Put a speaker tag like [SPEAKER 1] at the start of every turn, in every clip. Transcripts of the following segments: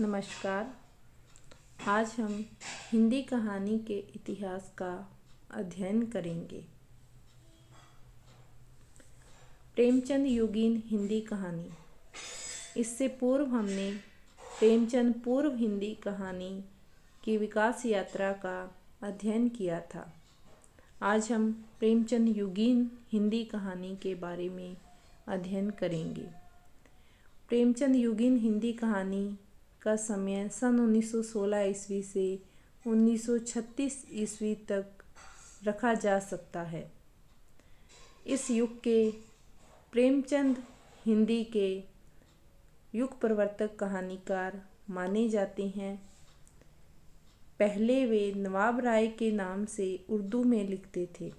[SPEAKER 1] नमस्कार। आज हम हिंदी कहानी के इतिहास का अध्ययन करेंगे। प्रेमचंद युगीन हिंदी कहानी। इससे पूर्व हमने प्रेमचंद पूर्व हिंदी कहानी की विकास यात्रा का अध्ययन किया था। आज हम प्रेमचंद युगीन हिंदी कहानी के बारे में अध्ययन करेंगे। प्रेमचंद युगीन हिंदी कहानी का समय सन 1916 ईस्वी से 1936 ईस्वी तक रखा जा सकता है। इस युग के प्रेमचंद हिंदी के युग प्रवर्तक कहानीकार माने जाते हैं। पहले वे नवाब राय के नाम से उर्दू में लिखते थे।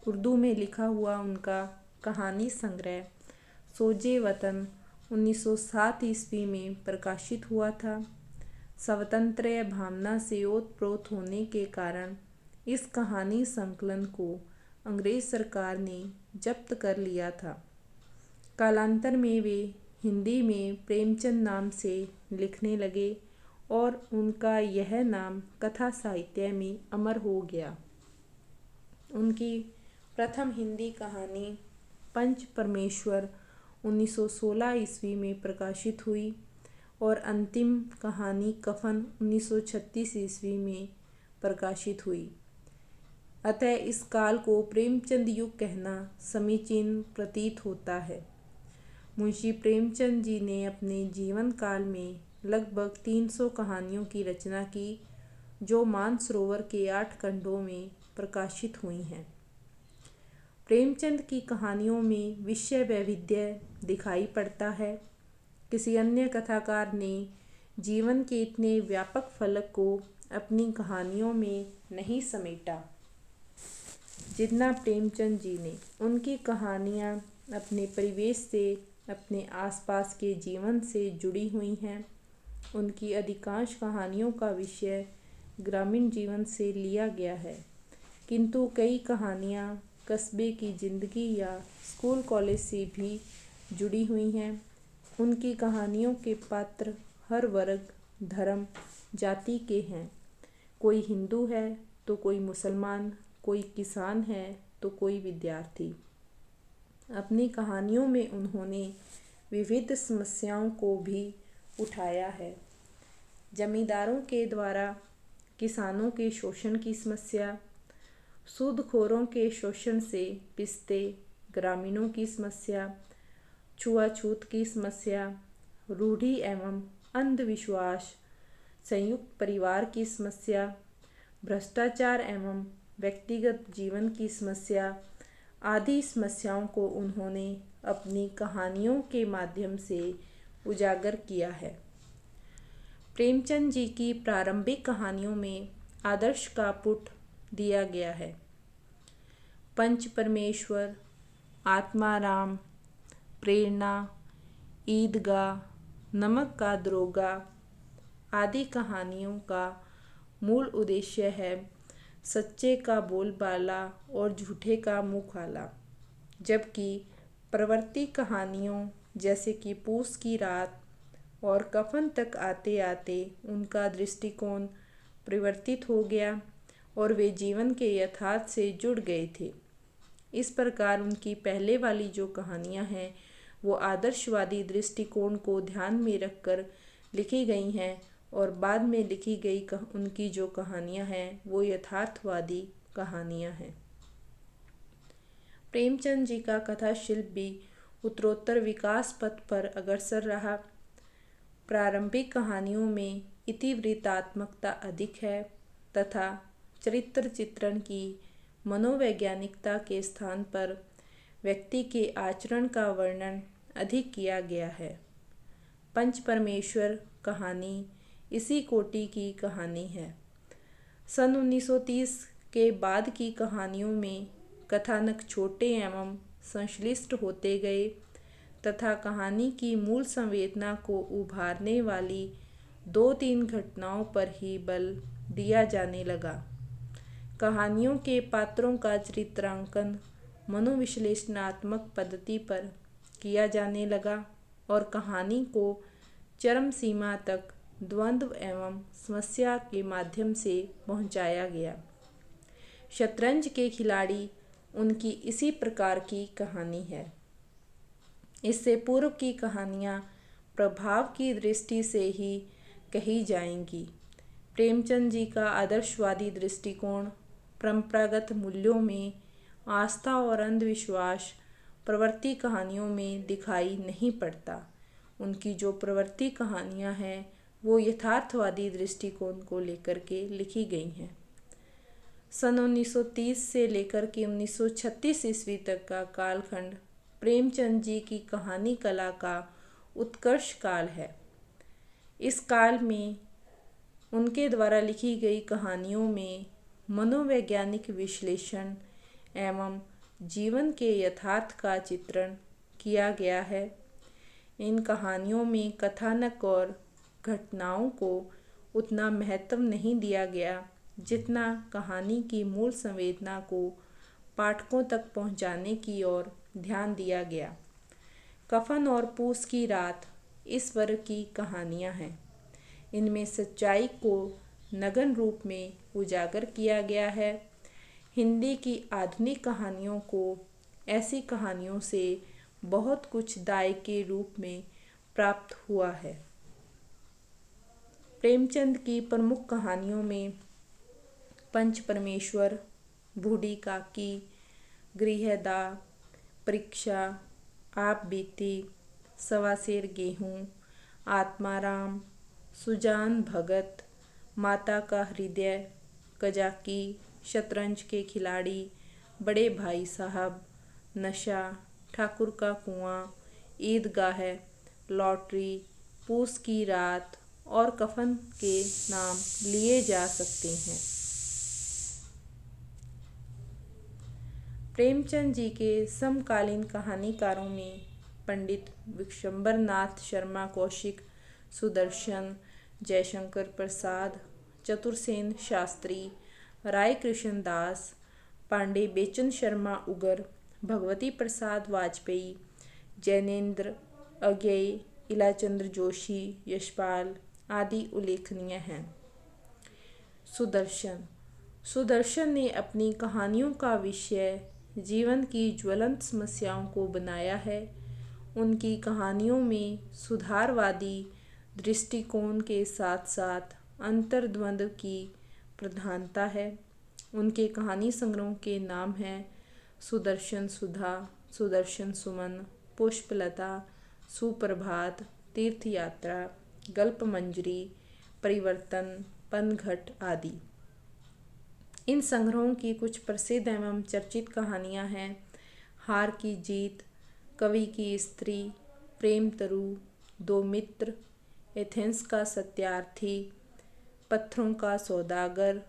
[SPEAKER 1] उर्दू में लिखा हुआ उनका कहानी संग्रह सोजे वतन 1907 ईस्वी में प्रकाशित हुआ था। स्वतंत्र भावना से ओतप्रोत होने के कारण इस कहानी संकलन को अंग्रेज सरकार ने जब्त कर लिया था। कालांतर में वे हिंदी में प्रेमचंद नाम से लिखने लगे और उनका यह नाम कथा साहित्य में अमर हो गया। उनकी प्रथम हिंदी कहानी पंच परमेश्वर 1916 ईस्वी में प्रकाशित हुई और अंतिम कहानी कफन 1936 ईस्वी में प्रकाशित हुई। अतः इस काल को प्रेमचंद युग कहना समीचीन प्रतीत होता है। मुंशी प्रेमचंद जी ने अपने जीवन काल में लगभग 300 कहानियों की रचना की, जो मानसरोवर के 8 खंडों में प्रकाशित हुई हैं। प्रेमचंद की कहानियों में विषय वैविध्य दिखाई पड़ता है। किसी अन्य कथाकार ने जीवन के इतने व्यापक फलक को अपनी कहानियों में नहीं समेटा जितना प्रेमचंद जी ने। उनकी कहानियाँ अपने परिवेश से, अपने आसपास के जीवन से जुड़ी हुई हैं। उनकी अधिकांश कहानियों का विषय ग्रामीण जीवन से लिया गया है, किंतु कई कहानियाँ कस्बे की जिंदगी या स्कूल कॉलेज से भी जुड़ी हुई हैं। उनकी कहानियों के पात्र हर वर्ग, धर्म, जाति के हैं। कोई हिंदू है तो कोई मुसलमान, कोई किसान है तो कोई विद्यार्थी। अपनी कहानियों में उन्होंने विविध समस्याओं को भी उठाया है। जमींदारों के द्वारा किसानों के शोषण की समस्या, सूदखोरों के शोषण से पिसते ग्रामीणों की समस्या, छुआछूत की समस्या, रूढ़ि एवं अंधविश्वास, संयुक्त परिवार की समस्या, भ्रष्टाचार एवं व्यक्तिगत जीवन की समस्या आदि समस्याओं को उन्होंने अपनी कहानियों के माध्यम से उजागर किया है। प्रेमचंद जी की प्रारंभिक कहानियों में आदर्श का पुट दिया गया है। पंच परमेश्वर, आत्माराम, प्रेरणा, ईदगाह, नमक का दरोगा आदि कहानियों का मूल उद्देश्य है सच्चे का बोलबाला और झूठे का मुँह काला। जबकि प्रवृत्ति कहानियों जैसे कि पूस की रात और कफन तक आते आते उनका दृष्टिकोण परिवर्तित हो गया और वे जीवन के यथार्थ से जुड़ गए थे। इस प्रकार उनकी पहले वाली जो कहानियाँ हैं वो आदर्शवादी दृष्टिकोण को ध्यान में रखकर लिखी गई हैं और बाद में लिखी गई उनकी जो कहानियाँ हैं वो यथार्थवादी कहानियाँ हैं। प्रेमचंद जी का कथा शिल्प भी उत्तरोत्तर विकास पथ पर अग्रसर रहा। प्रारंभिक कहानियों में इतिवृत्तात्मकता अधिक है तथा चरित्र चित्रण की मनोवैज्ञानिकता के स्थान पर व्यक्ति के आचरण का वर्णन अधिक किया गया है। पंच परमेश्वर कहानी इसी कोटि की कहानी है। सन 1930 के बाद की कहानियों में कथानक छोटे एवं संश्लिष्ट होते गए तथा कहानी की मूल संवेदना को उभारने वाली 2-3 घटनाओं पर ही बल दिया जाने लगा। कहानियों के पात्रों का चरित्रांकन मनोविश्लेषणात्मक पद्धति पर किया जाने लगा और कहानी को चरम सीमा तक द्वंद्व एवं समस्या के माध्यम से पहुंचाया गया। शतरंज के खिलाड़ी उनकी इसी प्रकार की कहानी है। इससे पूर्व की कहानियाँ प्रभाव की दृष्टि से ही कही जाएंगी। प्रेमचंद जी का आदर्शवादी दृष्टिकोण परंपरागत मूल्यों में आस्था और अंधविश्वास प्रवृत्ति कहानियों में दिखाई नहीं पड़ता। उनकी जो प्रवृत्ति कहानियाँ हैं वो यथार्थवादी दृष्टिकोण को लेकर के लिखी गई हैं। सन 1930 से लेकर के 1936 ईस्वी तक का कालखंड प्रेमचंद जी की कहानी कला का उत्कर्ष काल है। इस काल में उनके द्वारा लिखी गई कहानियों में मनोवैज्ञानिक विश्लेषण एवं जीवन के यथार्थ का चित्रण किया गया है। इन कहानियों में कथानक और घटनाओं को उतना महत्व नहीं दिया गया जितना कहानी की मूल संवेदना को पाठकों तक पहुंचाने की ओर ध्यान दिया गया। कफन और पूस की रात इस वर्ग की कहानियां हैं। इनमें सच्चाई को नग्न रूप में उजागर किया गया है। हिंदी की आधुनिक कहानियों को ऐसी कहानियों से बहुत कुछ दाय के रूप में प्राप्त हुआ है। प्रेमचंद की प्रमुख कहानियों में पंच परमेश्वर, बूढ़ी काकी, गृहदाह, परीक्षा, आप बीती, सवा सेर गेहूँ, आत्माराम, सुजान भगत, माता का हृदय, कजाकी, शतरंज के खिलाड़ी, बड़े भाई साहब, नशा, ठाकुर का कुआं, ईदगाह, लॉटरी, पूस की रात और कफन के नाम लिए जा सकते हैं। प्रेमचंद जी के समकालीन कहानीकारों में पंडित विशंबर नाथ शर्मा कौशिक, सुदर्शन, जयशंकर प्रसाद, चतुरसेन शास्त्री, राय कृष्ण दास, पांडे बेचन शर्मा उगर, भगवती प्रसाद वाजपेयी, जैनेन्द्र अज्ञेय, इलाचंद्र जोशी, यशपाल आदि उल्लेखनीय हैं। सुदर्शन ने अपनी कहानियों का विषय जीवन की ज्वलंत समस्याओं को बनाया है। उनकी कहानियों में सुधारवादी दृष्टिकोण के साथ साथ अंतर्द्वंद की प्रधानता है। उनके कहानी संग्रहों के नाम हैं सुदर्शन सुधा, सुदर्शन सुमन, पुष्पलता, सुप्रभात, तीर्थयात्रा, गल्प मंजरी, परिवर्तन, पनघट आदि। इन संग्रहों की कुछ प्रसिद्ध एवं चर्चित कहानियां हैं हार की जीत, कवि की स्त्री, प्रेम तरु, दो मित्र, एथेंस का सत्यार्थी, पत्थरों का सौदागर,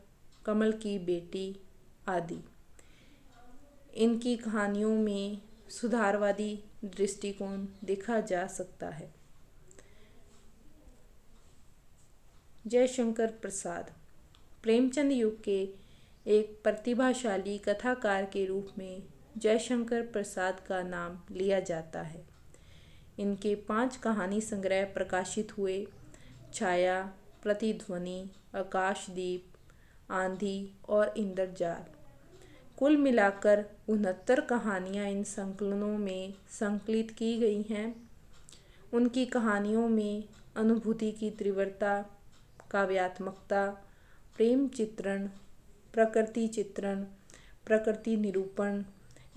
[SPEAKER 1] कमल की बेटी आदि। इनकी कहानियों में सुधारवादी दृष्टिकोण देखा जा सकता है। जयशंकर प्रसाद प्रेमचंद युग के एक प्रतिभाशाली कथाकार के रूप में जयशंकर प्रसाद का नाम लिया जाता है। इनके 5 कहानी संग्रह प्रकाशित हुए। छाया, प्रतिध्वनि, आकाशदीप, आंधी और इंद्रजाल। कुल मिलाकर 69 कहानियाँ इन संकलनों में संकलित की गई हैं। उनकी कहानियों में अनुभूति की तीव्रता, काव्यात्मकता, प्रेम चित्रण, प्रकृति चित्रण, प्रकृति निरूपण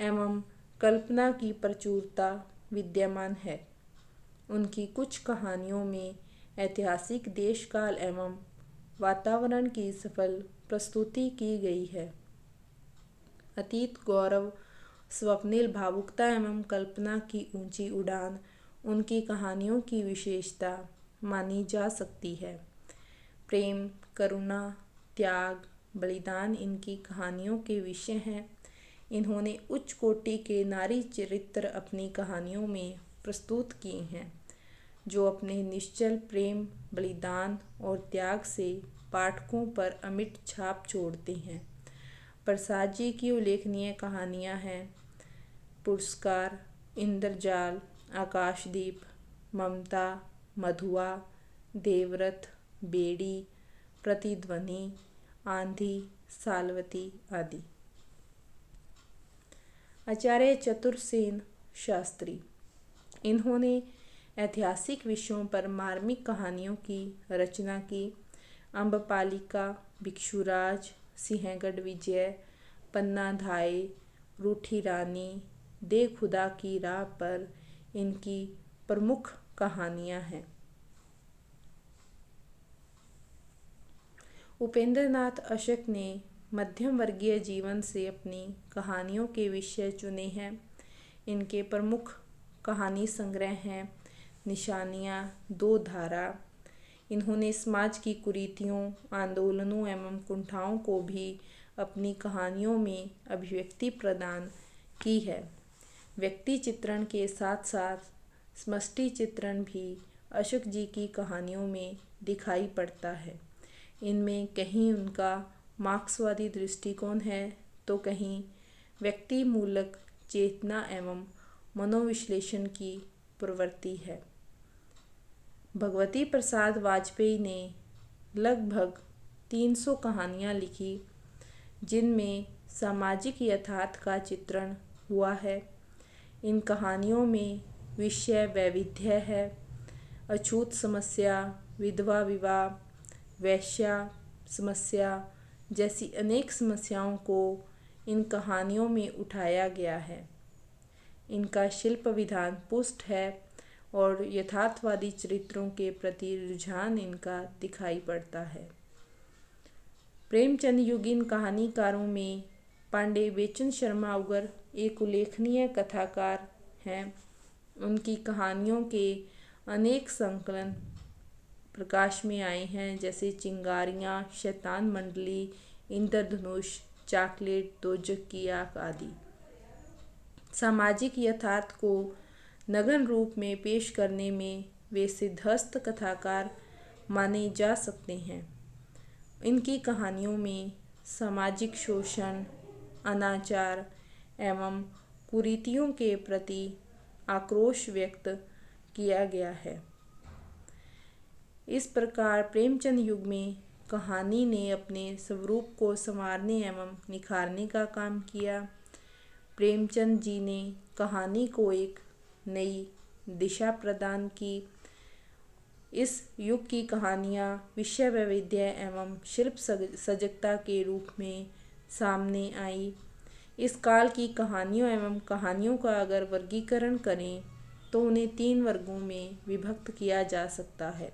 [SPEAKER 1] एवं कल्पना की प्रचुरता विद्यमान है। उनकी कुछ कहानियों में ऐतिहासिक देशकाल एवं वातावरण की सफल प्रस्तुति की गई है। अतीत गौरव, स्वप्निल भावुकता एवं कल्पना की ऊंची उड़ान उनकी कहानियों की विशेषता मानी जा सकती है। प्रेम, करुणा, त्याग, बलिदान इनकी कहानियों के विषय हैं। इन्होंने उच्च कोटि के नारी चरित्र अपनी कहानियों में प्रस्तुत किए हैं, जो अपने निश्चल प्रेम, बलिदान और त्याग से पाठकों पर अमिट छाप छोड़ते हैं। प्रसाद जी की उल्लेखनीय कहानियाँ हैं पुरस्कार, इंद्रजाल, आकाशदीप, ममता, मधुआ, देवव्रत, बेड़ी, प्रतिध्वनि, आंधी, सालवती आदि। आचार्य चतुरसेन शास्त्री, इन्होंने ऐतिहासिक विषयों पर मार्मिक कहानियों की रचना की। अम्बपालिका, भिक्षुराज, सिंहगढ़ विजय, पन्ना धाय, रूठी रानी, दे खुदा की राह पर इनकी प्रमुख कहानियां हैं। उपेंद्रनाथ अशक ने मध्यम वर्गीय जीवन से अपनी कहानियों के विषय चुने हैं। इनके प्रमुख कहानी संग्रह हैं निशानियाँ, दो धारा। इन्होंने समाज की कुरीतियों, आंदोलनों एवं कुंठाओं को भी अपनी कहानियों में अभिव्यक्ति प्रदान की है। व्यक्ति चित्रण के साथ साथ समष्टि चित्रण भी अशक जी की कहानियों में दिखाई पड़ता है। इनमें कहीं उनका मार्क्सवादी दृष्टिकोण है तो कहीं व्यक्ति मूलक चेतना एवं मनोविश्लेषण की प्रवृत्ति है। भगवती प्रसाद वाजपेयी ने लगभग 300 कहानियाँ लिखी जिनमें सामाजिक यथार्थ का चित्रण हुआ है। इन कहानियों में विषय वैविध्य है। अछूत समस्या, विधवा विवाह, वैश्या समस्या जैसी अनेक समस्याओं को इन कहानियों में उठाया गया है। इनका शिल्प विधान पुष्ट है और यथार्थवादी चरित्रों के प्रति रुझान इनका दिखाई पड़ता है। प्रेमचंद युगीन कहानीकारों में पांडे बेचन शर्मा उगर एक उल्लेखनीय कथाकार हैं। उनकी कहानियों के अनेक संकलन प्रकाश में आए हैं, जैसे चिंगारियाँ, शैतान मंडली, इंद्रधनुष, चॉकलेट, दोजक की आग आदि। सामाजिक यथार्थ को नग्न रूप में पेश करने में वे सिद्धहस्त कथाकार माने जा सकते हैं। इनकी कहानियों में सामाजिक शोषण, अनाचार एवं कुरीतियों के प्रति आक्रोश व्यक्त किया गया है। इस प्रकार प्रेमचंद युग में कहानी ने अपने स्वरूप को संवारने एवं निखारने का काम किया। प्रेमचंद जी ने कहानी को एक नई दिशा प्रदान की। इस युग की कहानियाँ विषय वैविध्य एवं शिल्प सजगता के रूप में सामने आई। इस काल की कहानियों एवं कहानियों का अगर वर्गीकरण करें तो उन्हें 3 वर्गों में विभक्त किया जा सकता है।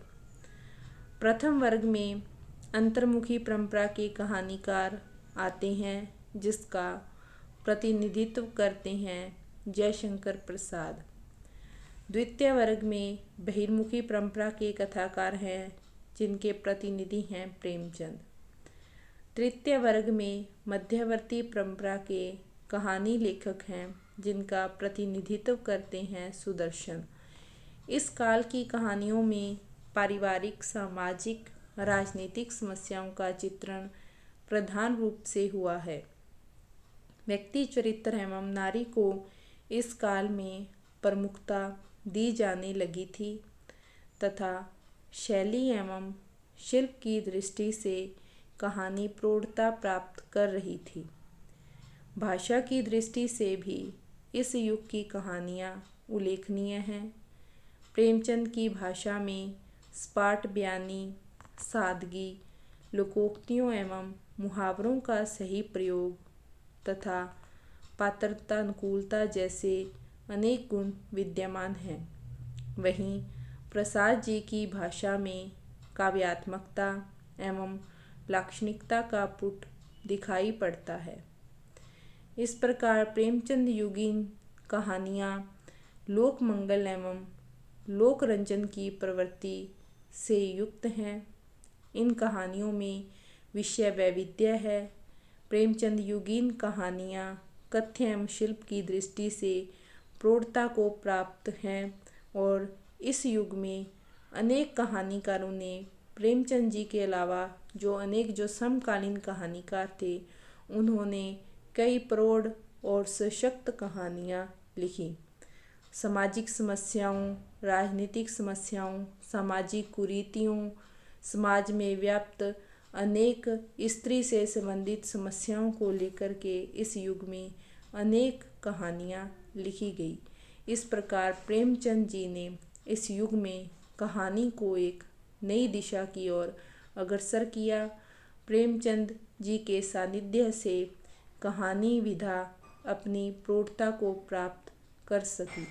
[SPEAKER 1] प्रथम वर्ग में अंतर्मुखी परंपरा के कहानीकार आते हैं, जिसका प्रतिनिधित्व करते हैं जयशंकर प्रसाद। द्वितीय वर्ग में बहिर्मुखी परंपरा के कथाकार हैं, जिनके प्रतिनिधि हैं प्रेमचंद। तृतीय वर्ग में मध्यवर्ती परंपरा के कहानी लेखक हैं, जिनका प्रतिनिधित्व करते हैं सुदर्शन। इस काल की कहानियों में पारिवारिक, सामाजिक, राजनीतिक समस्याओं का चित्रण प्रधान रूप से हुआ है। व्यक्ति चरित्र एवं नारी को इस काल में प्रमुखता दी जाने लगी थी तथा शैली एवं शिल्प की दृष्टि से कहानी प्रौढ़ता प्राप्त कर रही थी। भाषा की दृष्टि से भी इस युग की कहानियाँ उल्लेखनीय हैं। प्रेमचंद की भाषा में स्पाट बयानी, सादगी, लोकोक्तियों एवं मुहावरों का सही प्रयोग तथा पात्रतानुकूलता जैसे अनेक गुण विद्यमान हैं। वहीं प्रसाद जी की भाषा में काव्यात्मकता एवं लाक्षणिकता का पुट दिखाई पड़ता है। इस प्रकार प्रेमचंद युगीन कहानियाँ लोक मंगल एवं लोक रंजन की प्रवृत्ति से युक्त हैं। इन कहानियों में विषय वैविध्य है। प्रेमचंद युगीन कहानियाँ कथ्य एवं शिल्प की दृष्टि से प्रौढ़ता को प्राप्त हैं और इस युग में अनेक कहानीकारों ने प्रेमचंद जी के अलावा जो समकालीन कहानीकार थे, उन्होंने कई प्रौढ़ और सशक्त कहानियाँ लिखी। सामाजिक समस्याओं, राजनीतिक समस्याओं, सामाजिक कुरीतियों, समाज में व्याप्त अनेक स्त्री से संबंधित समस्याओं को लेकर के इस युग में अनेक कहानियाँ लिखी गई। इस प्रकार प्रेमचंद जी ने इस युग में कहानी को एक नई दिशा की ओर अग्रसर किया। प्रेमचंद जी के सानिध्य से कहानी विधा अपनी प्रौढ़ता को प्राप्त कर सकी।